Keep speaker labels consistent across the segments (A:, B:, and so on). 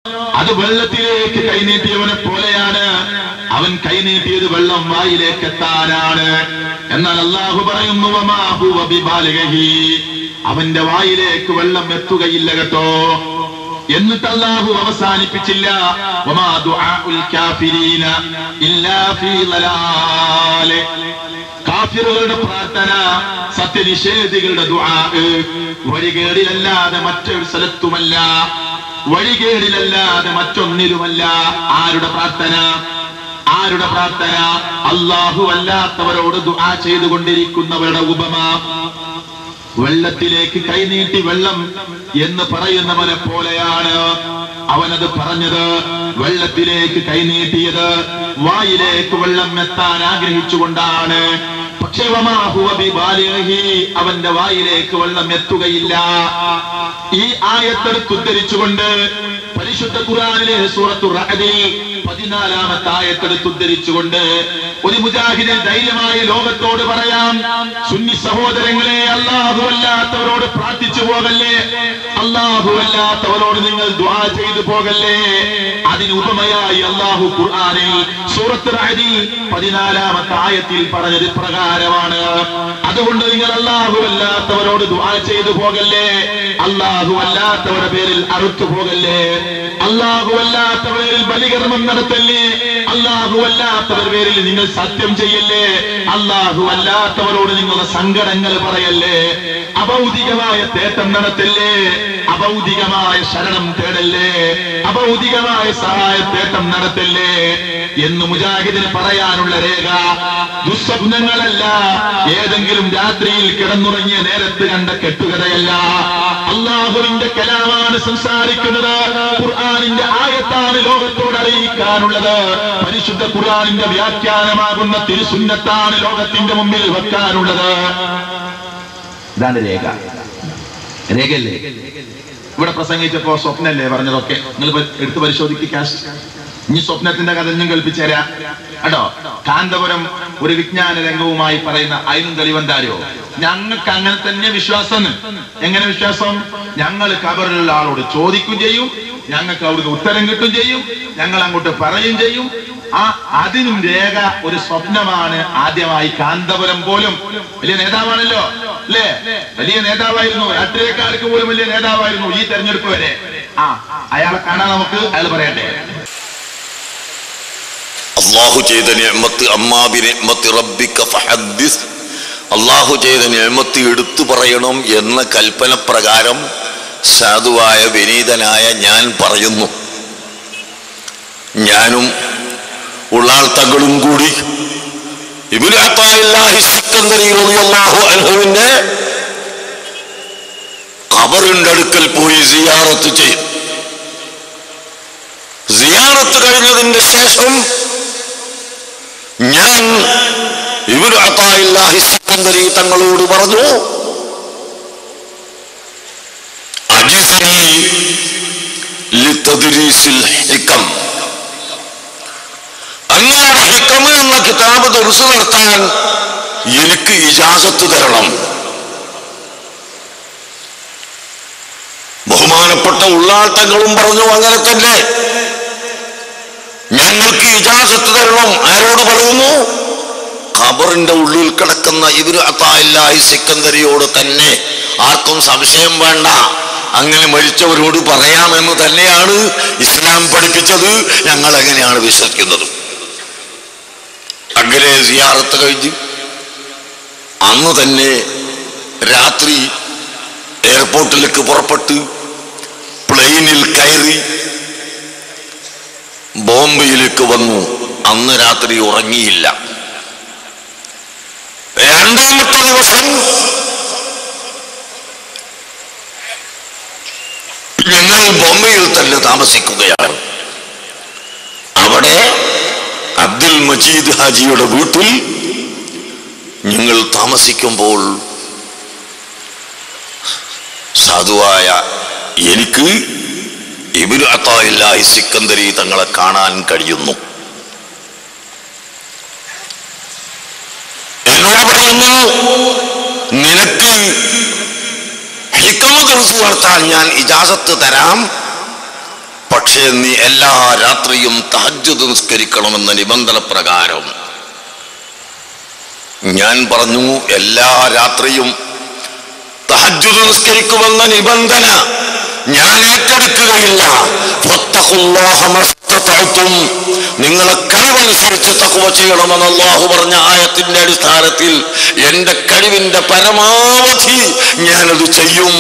A: അത് വെള്ളത്തിലേക്ക് കൈനീട്ടിയവനെ പോലെയാണ്. അവൻ കൈനീട്ടിയത് വെള്ളം വായിലേക്ക് എത്താനാണ്. എന്നാൽ അല്ലാഹു പറയുന്നു വമാ ഹുവ ബിബാലിഗി, അവന്റെ വായിലേക്ക് വെള്ളം എത്തുകയില്ല കേട്ടോ. എന്നിട്ട് അല്ലാഹു അവസാനിപ്പിച്ചില്ല, വമാ ദുആഉൽ കാഫിരീന ഇല്ലാ ഫീ ളലാൽ. കാഫിറുകളുടെ പ്രാർത്ഥന, സത്യനിഷേധികളുടെ ദുആ വഴികേടിലല്ലാതെ മറ്റൊരു സ്ഥലത്തുമല്ല, വഴികേടിലല്ലാതെ മറ്റൊന്നിലുമല്ല. ആരുടെ പ്രാർത്ഥന? ആരുടെ പ്രാർത്ഥന? അല്ലാഹു അല്ലാത്തവരോട് ദുആ ചെയ്തുകൊണ്ടിരിക്കുന്നവരുടെ ഉപമ വെള്ളത്തിലേക്ക് കൈനീട്ടി വെള്ളം എന്ന് പറയുന്നവനെ പോലെയാണ്. അവനത് പറഞ്ഞത് വെള്ളത്തിലേക്ക് കൈനീട്ടിയത് വായിലേക്ക് വെള്ളം എത്താൻ ആഗ്രഹിച്ചുകൊണ്ടാണ്. പക്ഷേ വമാ ഹുവ ബിബാലിഗി, അവന്റെ വായിലേക്ക് വെള്ളം എത്തുകയില്ല. ഈ ആയത്തെടുത്ത് ഉദ്ധരിച്ചുകൊണ്ട് പരിശുദ്ധ ഖുർആനിലെ സൂറത്തുർ റഅദിൽ 14-ാമത്തെ ആയത്തെടുത്ത് ഉദ്ധരിച്ചുകൊണ്ട് ഒരു മുജാഹിദിന് ധൈര്യമായി ലോകത്തോട് പറയാം, സുന്നി സഹോദരങ്ങളെ, അല്ലാഹു അല്ലാത്തവരോട് പ്രാർത്ഥിച്ചു പോകല്ലേ, അല്ലാഹു അല്ലാത്തവരോട് നിങ്ങൾ ദുആ ചെയ്തു പോകല്ലേ. അതിന് ഉപമയായി അല്ലാഹു ഖുർആനിൽ സൂറത്തുർ റഅദിൽ 14-ാമത്തെ ആയത്തിൽ പറഞ്ഞത് പ്രകാരമാണ്. അതുകൊണ്ട് നിങ്ങൾ അല്ലാഹു അല്ലാത്തവരോട് ദുആ ചെയ്തു പോകല്ലേ, അല്ലാഹു അല്ലാത്തവരുടെ പേരിൽ അറുത്തു പോകല്ലേ, അല്ലാഹു അല്ലാത്തവരുടെ പേരിൽ ബലികർമ്മം നടത്തല്ലേ, അല്ലാഹു അല്ലാത്തവരുടെ പേരിൽ നിങ്ങൾ സത്യം ചെയ്യല്ലേ, അല്ലാഹു അല്ലാത്തവരോട് നിങ്ങളുടെ സങ്കടങ്ങൾ പറയല്ലേ, അഭൗതികമായ തേട്ടം നടത്തല്ലേ, അഭൗതികമായ ശരണം തേടല്ലേ, അഭൗതികമായ സഹായത്തേട്ടം നടത്തല്ലേ എന്ന് മുജാഹിദിന് പറയാനുള്ള രേഖ ദുസ്വപ്നങ്ങളല്ല, ഏതെങ്കിലും രാത്രിയിൽ കിടന്നുറങ്ങിയ നേരത്ത് കണ്ട കെട്ടുകഥയല്ല. അല്ലാഹുവിന്റെ കലാമാണ് സംസാരിക്കുന്നത്. ഖുർആനിന്റെ ആയത്താണ് ലോകത്തോട് അറിയിക്കാനുള്ളത്. പരിശുദ്ധ ഖുർആനിന്റെ വ്യാഖ്യാനമാകുന്ന തിരുസുന്നത്താണ് ലോകത്തിന്റെ മുമ്പിൽ വെക്കാനുള്ളത്. ഇതാണ് രേഖ. രേഖയല്ലേ? ഇവിടെ പ്രസംഗിച്ചപ്പോ സ്വപ്നല്ലേ പറഞ്ഞതൊക്കെ നിങ്ങൾ എടുത്ത് പരിശോധിക്കുക. ഇനി സ്വപ്നത്തിന്റെ കഥ ഞാൻ കേൾപ്പിച്ചേരാ കേട്ടോ. കാന്തപുരം ഒരു വിജ്ഞാന രംഗവുമായി പറയുന്ന അതിനും തെളിവെന്താരോ, ഞങ്ങൾക്ക് അങ്ങനെ തന്നെ വിശ്വാസം. എങ്ങനെ വിശ്വാസം? ഞങ്ങൾ ഖബറിലുള്ള ആളോട് ചോദിക്കുകയും ചെയ്യും, ഞങ്ങൾക്ക് അവിടുന്ന് ഉത്തരം കിട്ടും ചെയ്യും, ഞങ്ങൾ അങ്ങോട്ട് പറയുകയും ചെയ്യും. അതിനും രേഖ ഒരു സ്വപ്നമാണ്. ആദ്യമായി കാന്തപുരം പോലും വലിയ നേതാവാണല്ലോ അല്ലേ, വലിയ നേതാവായിരുന്നു, രാഷ്ട്രീയക്കാർക്ക് പോലും വലിയ നേതാവായിരുന്നു ഈ തെരഞ്ഞെടുപ്പ് വരെ. അയാളെ കാണാൻ നമുക്ക് അയാൾ പറയട്ടെ.
B: അല്ലാഹു ചെയ്ത നിഅമത്ത് അമ്മാ ബിനിഅമത്തി റബ്ബിക ഫഹദ്ദിസ്, അല്ലാഹു ചെയ്ത നിഅമത്ത് എടുത്തു പറയണം എന്ന കൽപ്പന പ്രകാരം സാധുവായ വിനീതനായ ഞാൻ പറയുന്നു. ഞാനും ഉള്ളാൾ തങ്ങളും കൂടി ഇബ്നു അത്താഇല്ലാഹി സിക്കന്ദരി റളിയല്ലാഹു അൻഹുവിന്റെ ഖബറിന്റെ അടുക്കൽ പോയി സിയാറത്ത് ചെയ്തു. സിയാറത്ത് കഴിഞ്ഞതിന്റെ ശേഷം ഞാൻ ഇബ്നു അത്താഇല്ലാഹി സിക്കന്ദരി തങ്ങളോട് പറഞ്ഞു, അജിസ്നി ലിതദ്രീസിൽ ഹിക്കം, അങ്ങയുടെ ഹിക്കം എന്ന കിതാബ് ദർസ് നടത്താൻ എനിക്ക് ഇജാസത്ത് തരണം. ബഹുമാനപ്പെട്ട ഉള്ളാൾ തങ്ങളും പറഞ്ഞു, അങ്ങനെ തന്നെ ഞങ്ങൾക്ക് ഇജാസത്ത് തരണം. ആരോട് പറയുന്നു? ഖബറിന്റെ ഉള്ളിൽ കിടക്കുന്ന ഇബ്നു അത്താഇല്ലാഹി സിക്കന്ദരിയോട് തന്നെ. ആർക്കും സംശയം വേണ്ട, അങ്ങനെ മരിച്ചവരോട് പറയാമെന്ന് തന്നെയാണ് ഇസ്ലാം പഠിപ്പിച്ചത്. ഞങ്ങൾ എങ്ങനെയാണ് വിശ്വസിക്കുന്നത്. അങ്ങനെ സിയാറത്ത് കഴിഞ്ഞ് അന്ന് തന്നെ രാത്രി എയർപോർട്ടിലേക്ക് പുറപ്പെട്ട് പ്ലെയിനിൽ കയറി ബോംബെയിലേക്ക് വന്നു. അന്ന് രാത്രി ഉറങ്ങിയില്ല. രണ്ടാമത്തെ ദിവസം ഞങ്ങൾ ബോംബെയിൽ തന്നെ താമസിക്കുകയാണ്. അവിടെ അബ്ദുൽ മജീദ് ഹാജിയുടെ വീട്ടിൽ ഞങ്ങൾ താമസിക്കുമ്പോൾ സാധുവായ എനിക്ക് ഇബ്നു അത്താഇല്ലാഹി സിക്കന്ദരി തങ്ങളെ കാണാൻ കഴിയുന്നു. എന്നോട് പറയുന്നു, നിനക്ക് ഹിക്മ ദർസ് നടത്താൻ ഞാൻ ഇജാസത്ത് തരാം, പക്ഷേ നീ എല്ലാ രാത്രിയും തഹജ്ജുദ് നിസ്കരിക്കണമെന്ന നിബന്ധന പ്രകാരം. ഞാൻ പറഞ്ഞു എല്ലാ രാത്രിയും തഹജ്ജുദ് നിസ്കരിക്കുമെന്ന നിബന്ധന ഞാൻ ഏറ്റെടുക്കുകയില്ല. നിങ്ങളെ കഴിവനുസരിച്ച് തഖ്വ ചെയ്യണമെന്ന് അല്ലാഹു പറഞ്ഞ ആയത്തിന്റെ അടിസ്ഥാനത്തിൽ എന്റെ കഴിവിന്റെ പരമാവധി ഞാനത് ചെയ്യും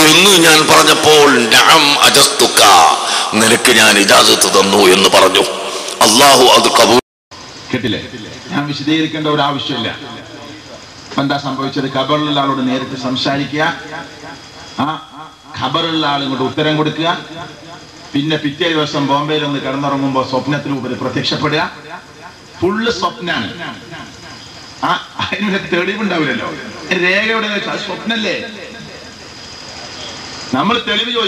B: എന്ന് ഞാൻ പറഞ്ഞപ്പോൾ നഅം അജസ്തുക, നിനക്ക് ഞാൻ ഇജാസത്ത് തന്നു എന്ന് പറഞ്ഞു. അല്ലാഹു അത് കബൂൽ.
A: കേട്ടില്ലേ? ഞാൻ വിശദീകരിക്കേണ്ട ഒരു ആവശ്യമില്ല. എന്താ സംഭവിച്ചത്? ഖബറിലുള്ള ആളോട് നേരിട്ട് സംസാരിക്കുക, ആ ഖബറുള്ള ആൾ ഇങ്ങോട്ട് ഉത്തരം കൊടുക്കുക. പിന്നെ പിറ്റേ ദിവസം ബോംബെയിൽ ഒന്ന് കിടന്നുറങ്ങുമ്പോൾ സ്വപ്നത്തിന് മുമ്പിൽ പ്രത്യക്ഷപ്പെടുക. ഫുള്ള് സ്വപ്നാണ്. ആ അതിനൊരു തെളിവുണ്ടാവില്ലല്ലോ. രേഖ എവിടെ വെച്ചാൽ സ്വപ്നല്ലേ? നമ്മൾ തെളിവ് ചോദിക്കും.